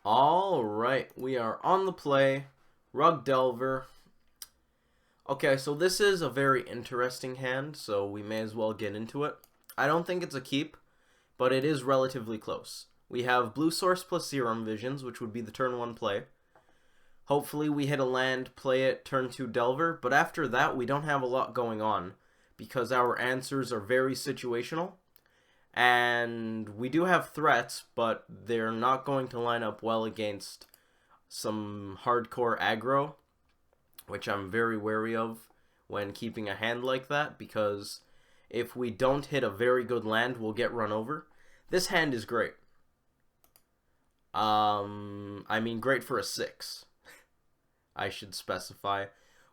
Alright, we are on the play. Rug Delver. Okay, so this is a very interesting hand, so we may as well get into it. I don't think it's a keep, but it is relatively close. We have Blue Source plus Serum Visions, which would be the turn 1 play. Hopefully we hit a land, play it, turn 2 Delver, but after that we don't have a lot going on, because our answers are very situational. And we do have threats, but they're not going to line up well against some hardcore aggro, which I'm very wary of when keeping a hand like that, because if we don't hit a very good land, we'll get run over. This hand is great. I mean, great for a 6. I should specify.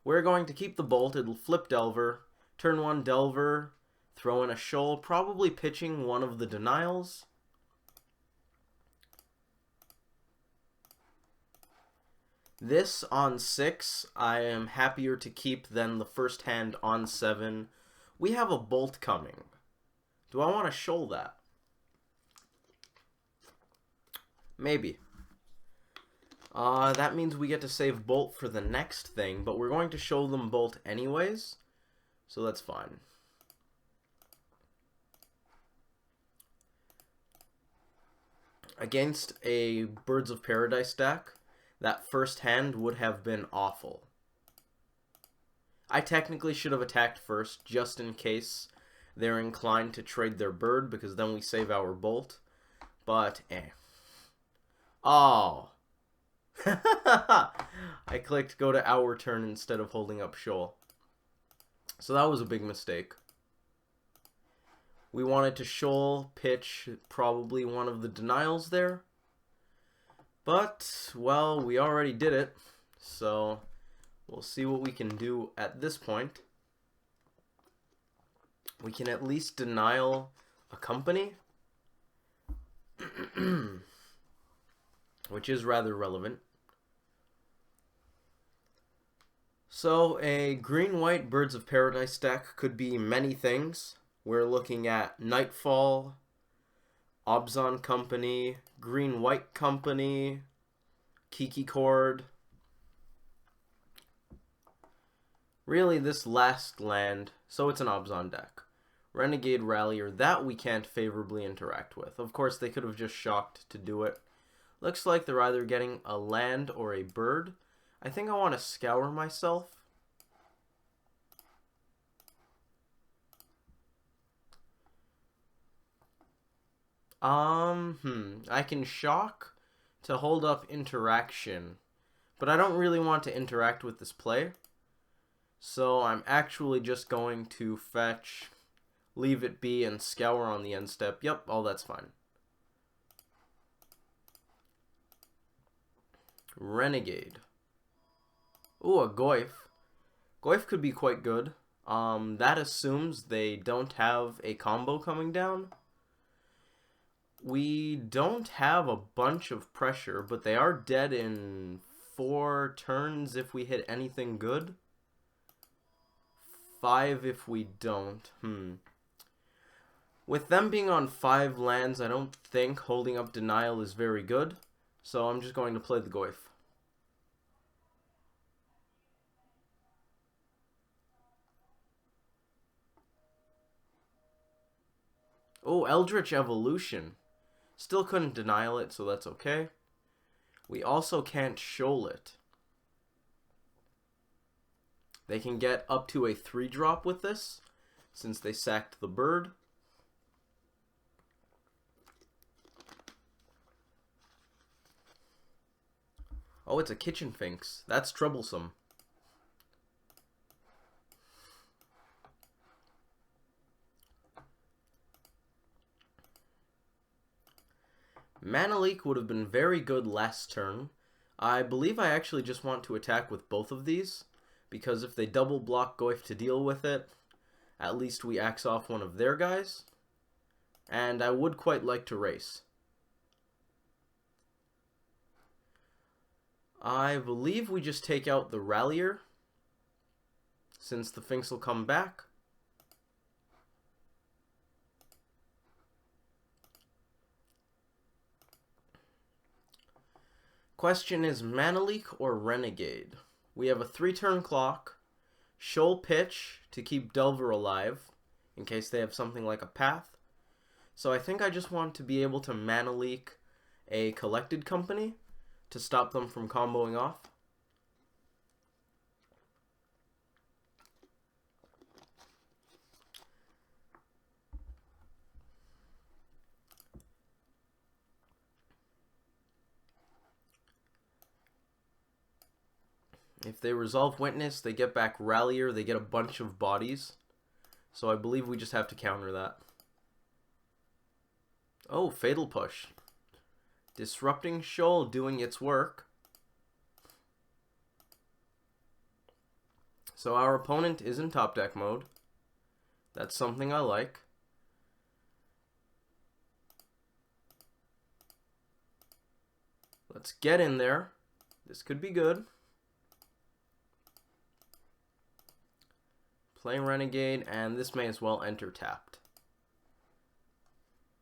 We're going to keep the Bolt. It'll flip Delver. Turn 1 Delver. Throw in a shoal, probably pitching one of the denials. This on 6, I am happier to keep than the first hand on 7. We have a Bolt coming. Do I want to shoal that? Maybe. That means we get to save Bolt for the next thing, but we're going to show them Bolt anyways, so that's fine. Against a Birds of Paradise deck, that first hand would have been awful. I technically should have attacked first, just in case they're inclined to trade their bird, because then we save our Bolt. But, Oh. I clicked go to our turn instead of holding up shoal. So that was a big mistake. We wanted to shoal, pitch, probably one of the denials there. But, well, we already did it. So, we'll see what we can do at this point. We can at least denial a company. Which is rather relevant. So, a green-white Birds of Paradise deck could be many things. We're looking at Nightfall, Abzan Company, Green-White Company, Kiki Cord. Really, this last land, so it's an Abzan deck. Renegade Rallier, that we can't favorably interact with. Of course, they could have just shocked to do it. Looks like they're either getting a land or a bird. I think I want to scour myself. I can shock to hold up interaction, but I don't really want to interact with this play. So I'm actually just going to fetch, leave it be, and scour on the end step. Yep, all that's fine. Renegade. Ooh, a Goyf. Goyf could be quite good. That assumes they don't have a combo coming down. We don't have a bunch of pressure, but they are dead in 4 turns if we hit anything good. 5 if we don't. With them being on 5 lands, I don't think holding up denial is very good. So I'm just going to play the Goyf. Oh, Eldritch Evolution. Still couldn't denial it, so that's okay. We also can't shoal it. They can get up to a 3-drop with this, since they sacked the bird. Oh, it's a Kitchen Finks. That's troublesome. Mana Leak would have been very good last turn. I believe I actually just want to attack with both of these, because if they double block Goyf to deal with it, at least we axe off one of their guys. And I would quite like to race. I believe we just take out the Rallier, since the Finks will come back. Question is Mana Leak or Renegade? We have a 3-turn clock, Shoal Pitch to keep Delver alive, in case they have something like a path. So I think I just want to be able to Mana Leak a Collected Company to stop them from comboing off. If they resolve Witness, they get back Rallier, they get a bunch of bodies. So I believe we just have to counter that. Oh, Fatal Push. Disrupting Shoal doing its work. So our opponent is in top deck mode. That's something I like. Let's get in there. This could be good. Play Renegade, and this may as well enter tapped.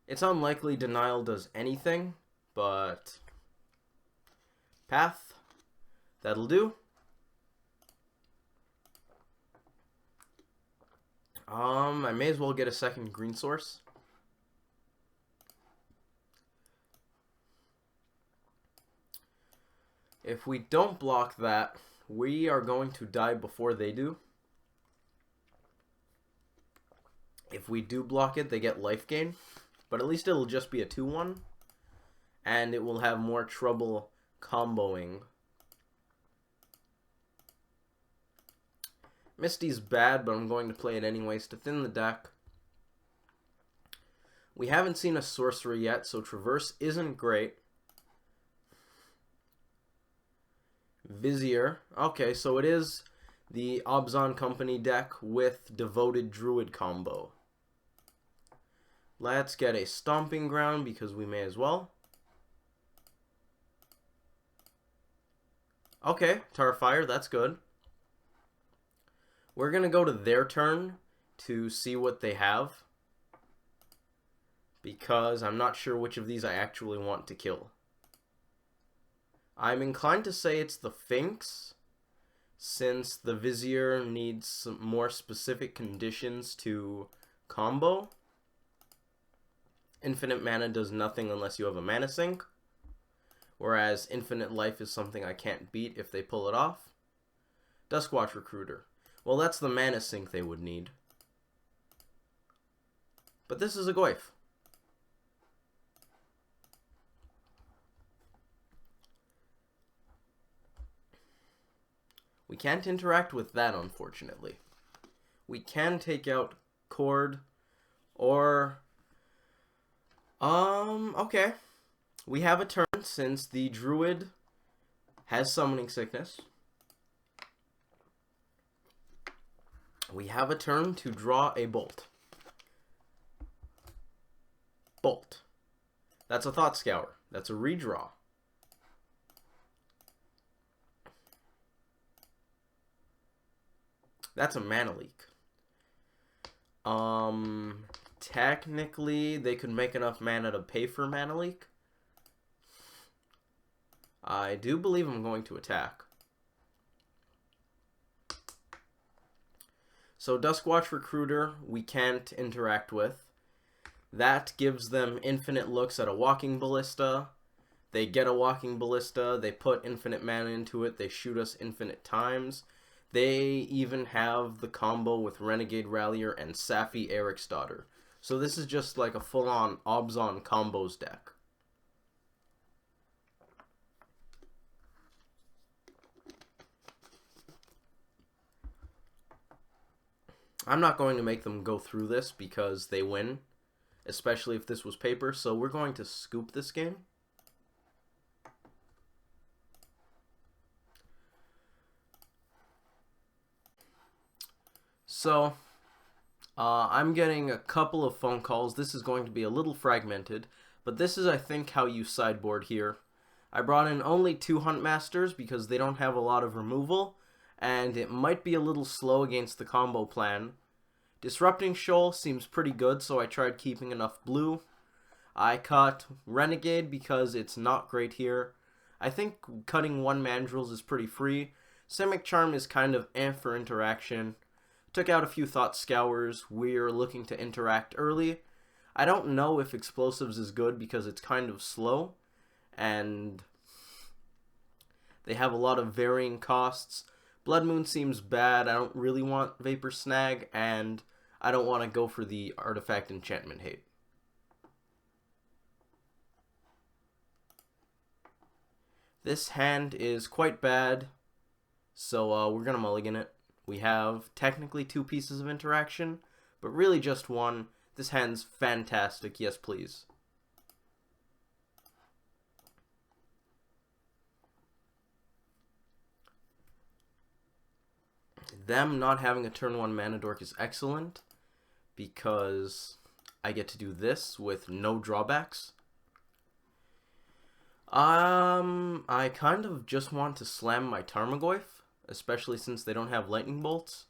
It's unlikely Denial does anything, but path, that'll do. I may as well get a second green source. If we don't block that, we are going to die before they do. If we do block it, they get life gain. But at least it'll just be a 2-1. And it will have more trouble comboing. Misty's bad, but I'm going to play it anyways to thin the deck. We haven't seen a sorcery yet, so Traverse isn't great. Vizier. Okay, so it is the Abzan Company deck with Devoted Druid combo. Let's get a Stomping Ground because we may as well. Okay, Tarfire, that's good. We're going to go to their turn to see what they have, because I'm not sure which of these I actually want to kill. I'm inclined to say it's the Finks, since the Vizier needs some more specific conditions to combo. Infinite mana does nothing unless you have a mana sink, whereas infinite life is something I can't beat if they pull it off. Duskwatch Recruiter. Well, that's the mana sink they would need. But this is a Goyf. We can't interact with that, unfortunately. We can take out Cord, or okay. We have a turn since the Druid has Summoning Sickness. We have a turn to draw a Bolt. Bolt. That's a Thought Scour. That's a redraw. That's a Mana Leak. Technically, they could make enough mana to pay for Mana Leak. I do believe I'm going to attack. So Duskwatch Recruiter, we can't interact with. That gives them infinite looks at a Walking Ballista. They get a Walking Ballista, they put infinite mana into it, they shoot us infinite times. They even have the combo with Renegade Rallier and Safi Eric's Daughter. So this is just like a full-on Abzan combos deck. I'm not going to make them go through this because they win, especially if this was paper, so we're going to scoop this game. So, I'm getting a couple of phone calls. This is going to be a little fragmented, but this is, I think, how you sideboard here. I brought in only 2 Huntmasters because they don't have a lot of removal, and it might be a little slow against the combo plan. Disrupting Shoal seems pretty good, so I tried keeping enough blue. I cut Renegade because it's not great here. I think cutting 1 mandrills is pretty free. Simic Charm is kind of for interaction. Took out a few Thought Scours. We're looking to interact early. I don't know if Explosives is good because it's kind of slow, and they have a lot of varying costs. Blood Moon seems bad. I don't really want Vapor Snag, and I don't want to go for the Artifact Enchantment Hate. This hand is quite bad, so we're going to mulligan it. We have technically 2 pieces of interaction, but really just 1. This hand's fantastic, yes please. Them not having a turn 1 mana dork is excellent, because I get to do this with no drawbacks. I kind of just want to slam my Tarmogoyf, especially since they don't have lightning bolts.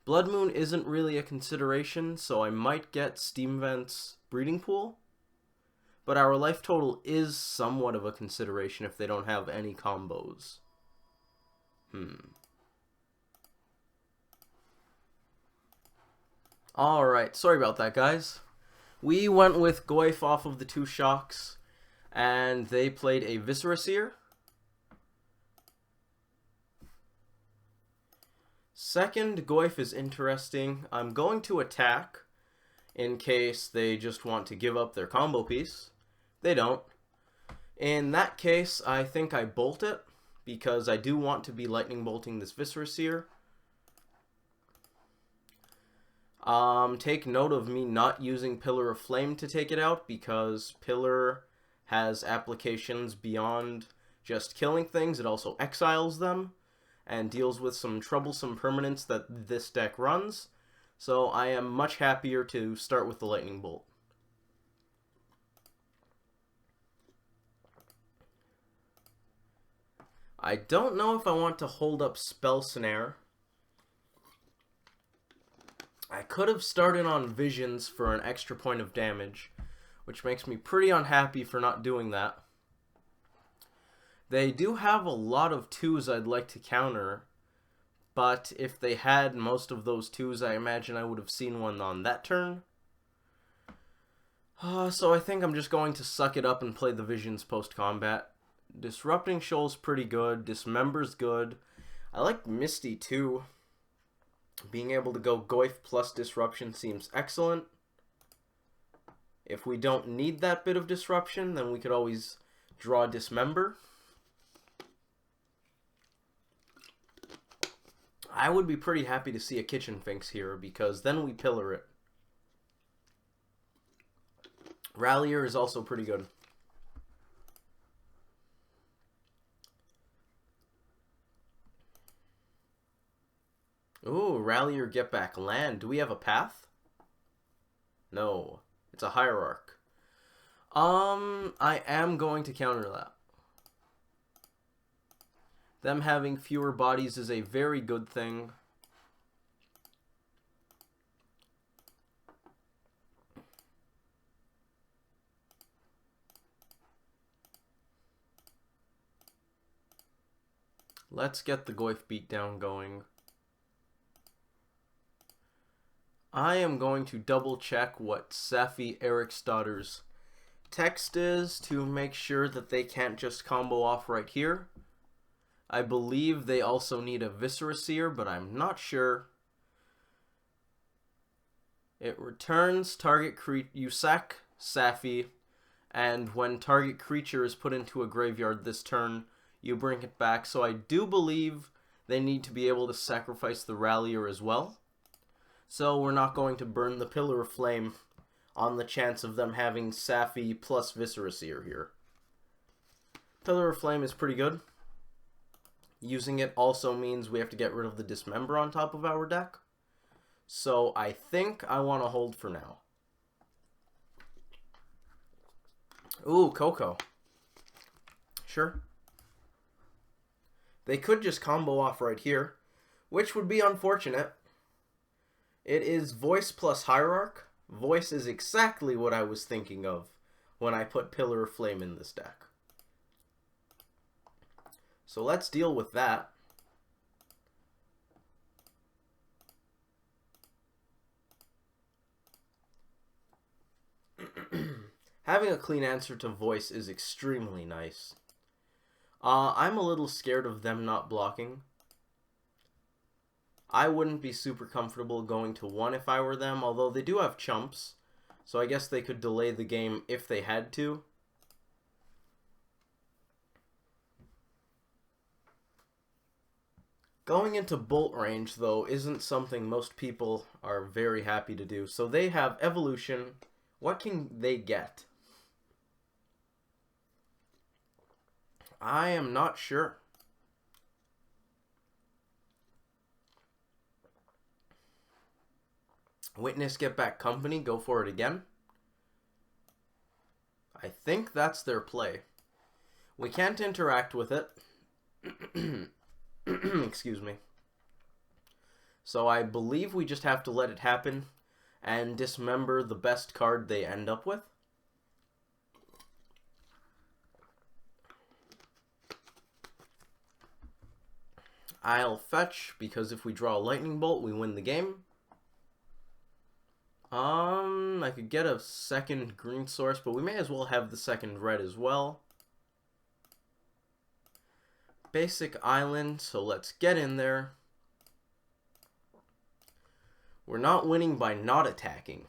Blood Moon isn't really a consideration, so I might get Steam Vent's Breeding Pool. But our life total is somewhat of a consideration if they don't have any combos. Alright, sorry about that, guys. We went with Goyf off of the 2 shocks, and they played a Viscera Seer. Second, Goyf is interesting. I'm going to attack in case they just want to give up their combo piece. They don't. In that case, I think I bolt it, because I do want to be lightning bolting this Viscera Seer. Take note of me not using Pillar of Flame to take it out, because Pillar has applications beyond just killing things. It also exiles them and deals with some troublesome permanents that this deck runs. So I am much happier to start with the Lightning Bolt. I don't know if I want to hold up Spell Snare. I could have started on Visions for an extra point of damage, which makes me pretty unhappy for not doing that. They do have a lot of 2s I'd like to counter, but if they had most of those 2s, I imagine I would have seen one on that turn. So I think I'm just going to suck it up and play the Visions post-combat. Disrupting Shoal's pretty good. Dismember's good. I like Misty too. Being able to go Goyf plus Disruption seems excellent. If we don't need that bit of disruption, then we could always draw Dismember. I would be pretty happy to see a Kitchen Finks here, because then we pillar it. Rallier is also pretty good. Ooh, Rallier get back land. Do we have a path? No. It's a Hierarch. I am going to counter that. Them having fewer bodies is a very good thing. Let's get the Goyf beatdown going. I am going to double check what Safi Eriksdottir's text is to make sure that they can't just combo off right here. I believe they also need a Viscera Seer, but I'm not sure. It returns target creature. You sack Safi, and when target creature is put into a graveyard this turn, you bring it back. So I do believe they need to be able to sacrifice the Rallier as well. So we're not going to burn the Pillar of Flame on the chance of them having Safi plus Viscera Seer here. Pillar of Flame is pretty good. Using it also means we have to get rid of the Dismember on top of our deck. So I think I want to hold for now. Ooh, Coco. Sure. They could just combo off right here, which would be unfortunate. It is Voice plus Hierarch. Voice is exactly what I was thinking of when I put Pillar of Flame in this deck. So let's deal with that. Having a clean answer to voice is extremely nice. I'm a little scared of them not blocking. I wouldn't be super comfortable going to 1 if I were them, although they do have chumps, so I guess they could delay the game if they had to. Going into bolt range, though, isn't something most people are very happy to do. So they have evolution. What can they get? I am not sure. Witness get back company, go for it again. I think that's their play. We can't interact with it. Excuse me. So I believe we just have to let it happen and dismember the best card they end up with. I'll fetch, because if we draw a lightning bolt, we win the game. I could get a second green source, but we may as well have the second red as well. Basic island, so let's get in there. We're not winning by not attacking.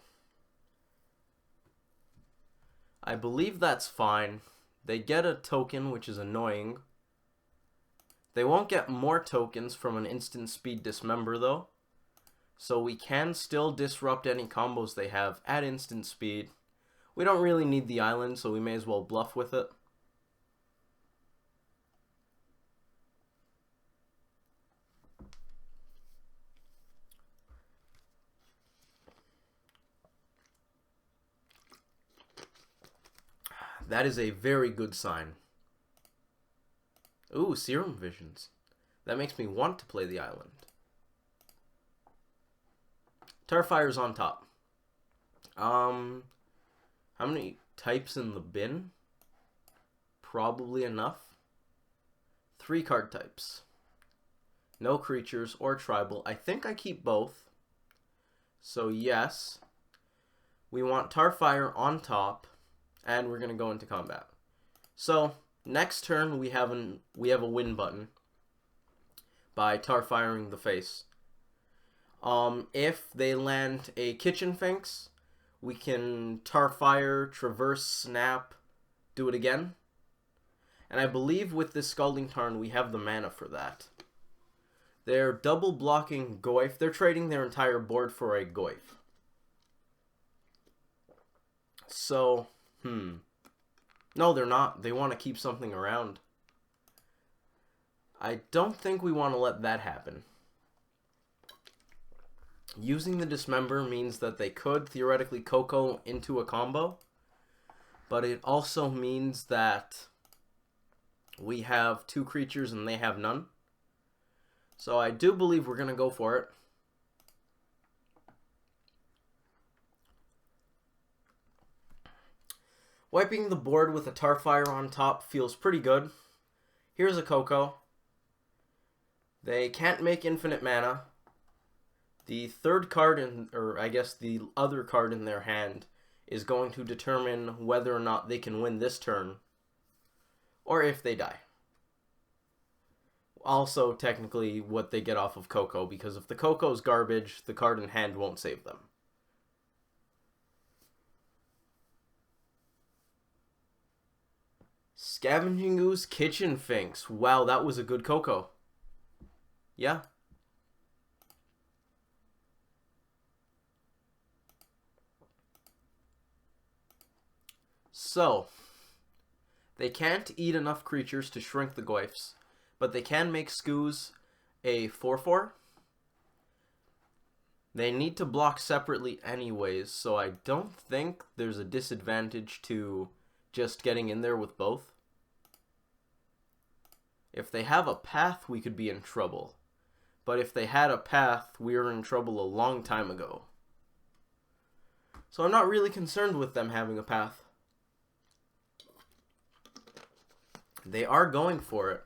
I believe that's fine. They get a token, which is annoying. They won't get more tokens from an instant speed dismember, though. So we can still disrupt any combos they have at instant speed. We don't really need the island, so we may as well bluff with it. That is a very good sign. Ooh, Serum Visions. That makes me want to play the island. Starfire's on top. How many types in the bin? Probably enough. 3 card types. No creatures or tribal. I think I keep both. So yes. We want Starfire on top. And we're going to go into combat. So, next turn we have a win button. By Starfiring the face. If they land a Kitchen Finks, we can Starfire, Traverse, Snap, do it again. And I believe with this Scalding Tarn, we have the mana for that. They're double blocking Goyf. They're trading their entire board for a Goyf. So, no, they're not. They want to keep something around. I don't think we want to let that happen. Using the Dismember means that they could theoretically Coco into a combo, but it also means that we have 2 creatures and they have none. So I do believe we're going to go for it. Wiping the board with a Starfire on top feels pretty good. Here's a Coco. They can't make infinite mana. The third card, or I guess the other card in their hand, is going to determine whether or not they can win this turn, or if they die. Also, technically, what they get off of Coco, because if the Coco's garbage, the card in hand won't save them. Scavenging Ooze, Kitchen Finks. Wow, that was a good Coco. Yeah. So, they can't eat enough creatures to shrink the Goyfs, but they can make Skoos a 4/4. They need to block separately anyways, so I don't think there's a disadvantage to just getting in there with both. If they have a path, we could be in trouble. But if they had a path, we were in trouble a long time ago. So I'm not really concerned with them having a path. They are going for it.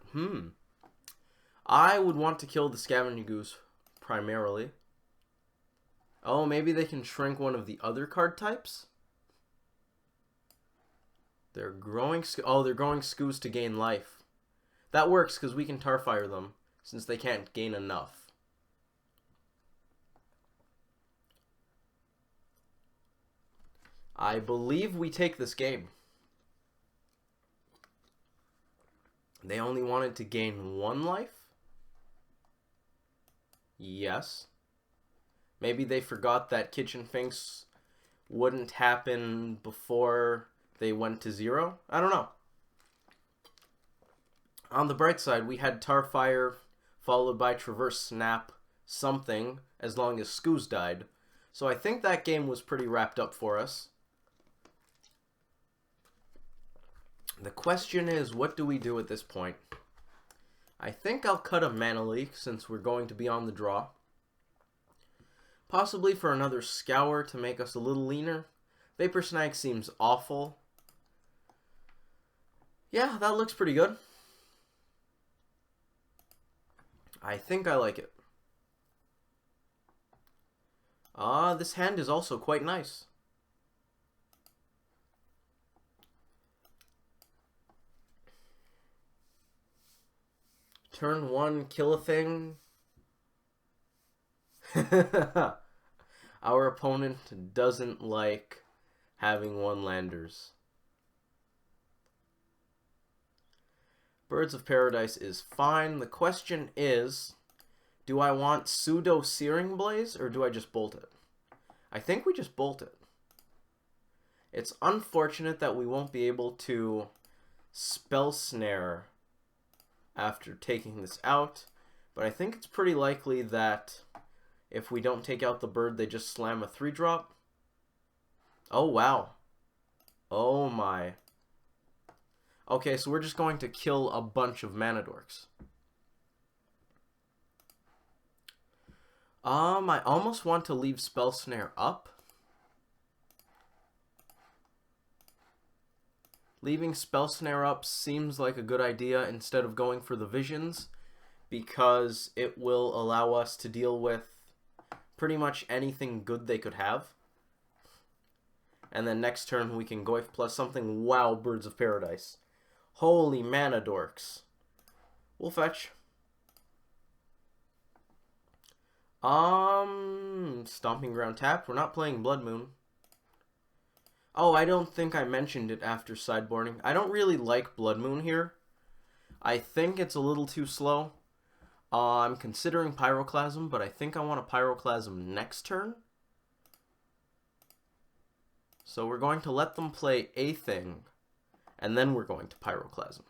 I would want to kill the Scavenging Goose primarily. Oh, maybe they can shrink one of the other card types? They're growing... Oh, they're growing Scoos to gain life. That works because we can Tarfire them since they can't gain enough. I believe we take this game. They only wanted to gain 1 life? Yes. Maybe they forgot that Kitchen Finks wouldn't happen before they went to 0? I don't know. On the bright side, we had Tarfire followed by Traverse Snap something as long as Scoos died. So I think that game was pretty wrapped up for us. The question is, what do we do at this point? I think I'll cut a Mana Leak since we're going to be on the draw. Possibly for another Scour to make us a little leaner. Vapor Snag seems awful. Yeah, that looks pretty good. I think I like it. This hand is also quite nice. Turn 1, kill a thing. Our opponent doesn't like having 1-landers. Birds of Paradise is fine. The question is, do I want Pseudo Searing Blaze or do I just bolt it? I think we just bolt it. It's unfortunate that we won't be able to Spell Snare after taking this out, but I think it's pretty likely that if we don't take out the bird, they just slam a 3-drop. Oh, wow. Oh, my. Okay, so we're just going to kill a bunch of Mana Dorks. I almost want to leave Spell Snare up. Leaving Spell Snare up seems like a good idea instead of going for the Visions, because it will allow us to deal with pretty much anything good they could have. And then next turn we can Goif plus something. Wow, Birds of Paradise. Holy Mana Dorks. We'll fetch. Stomping Ground tap. We're not playing Blood Moon. Oh, I don't think I mentioned it after sideboarding. I don't really like Blood Moon here. I think it's a little too slow. I'm considering Pyroclasm, but I think I want a Pyroclasm next turn. So we're going to let them play a thing, and then we're going to Pyroclasm.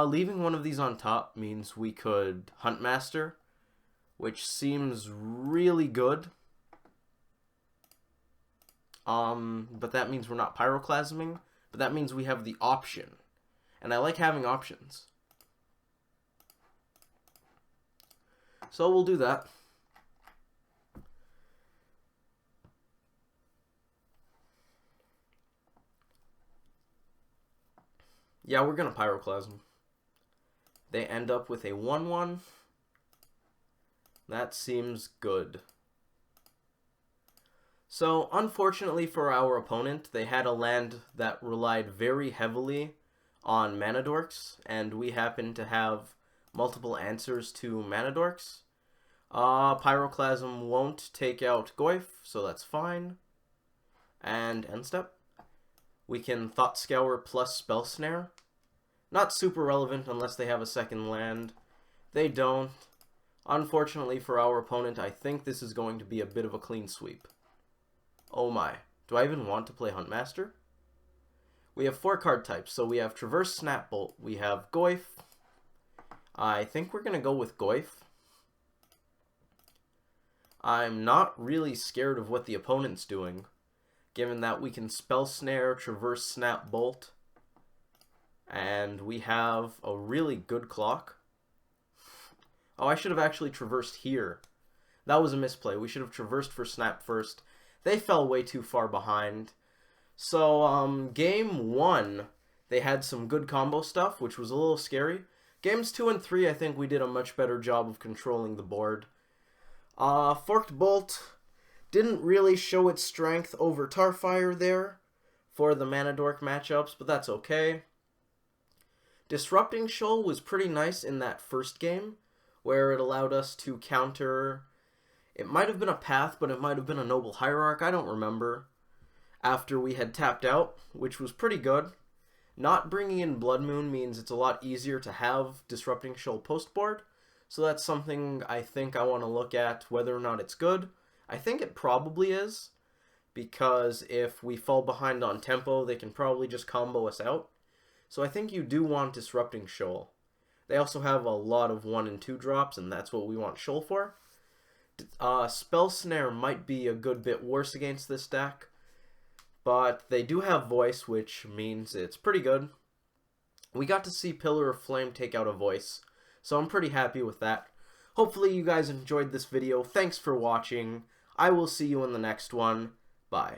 Leaving one of these on top means we could Huntmaster, which seems really good. But that means we're not Pyroclasming, but that means we have the option. And I like having options. So we'll do that. Yeah, we're gonna Pyroclasm. They end up with a 1/1. That seems good. So, unfortunately for our opponent, they had a land that relied very heavily on Mana Dorks, and we happen to have multiple answers to Mana Dorks. Pyroclasm won't take out Goif, so that's fine. And end step. We can Thought Scour plus Spell Snare. Not super relevant unless they have a second land. They don't. Unfortunately for our opponent, I think this is going to be a bit of a clean sweep. Oh my. Do I even want to play Huntmaster? We have 4 card types. So we have Traverse Snap Bolt. We have Goif. I think we're going to go with Goif. I'm not really scared of what the opponent's doing, given that we can Spell Snare, Traverse Snap Bolt, and we have a really good clock. Oh, I should have actually traversed here. That was a misplay. We should have traversed for Snap first. They fell way too far behind. So, game 1, they had some good combo stuff, which was a little scary. Games 2 and 3, I think we did a much better job of controlling the board. Forked Bolt didn't really show its strength over Tarfire there for the Mana Dork matchups, but that's okay. Disrupting Shoal was pretty nice in that first game, where it allowed us to counter... It might have been a Path, but it might have been a Noble Hierarch, I don't remember. After we had tapped out, which was pretty good. Not bringing in Blood Moon means it's a lot easier to have Disrupting Shoal post board, so that's something I think I want to look at, whether or not it's good. I think it probably is, because if we fall behind on tempo, they can probably just combo us out. So I think you do want Disrupting Shoal. They also have a lot of 1 and 2 drops, and that's what we want Shoal for. Spell Snare might be a good bit worse against this deck, but they do have Voice, which means it's pretty good. We got to see Pillar of Flame take out a Voice, so I'm pretty happy with that. Hopefully you guys enjoyed this video. Thanks for watching. I will see you in the next one. Bye.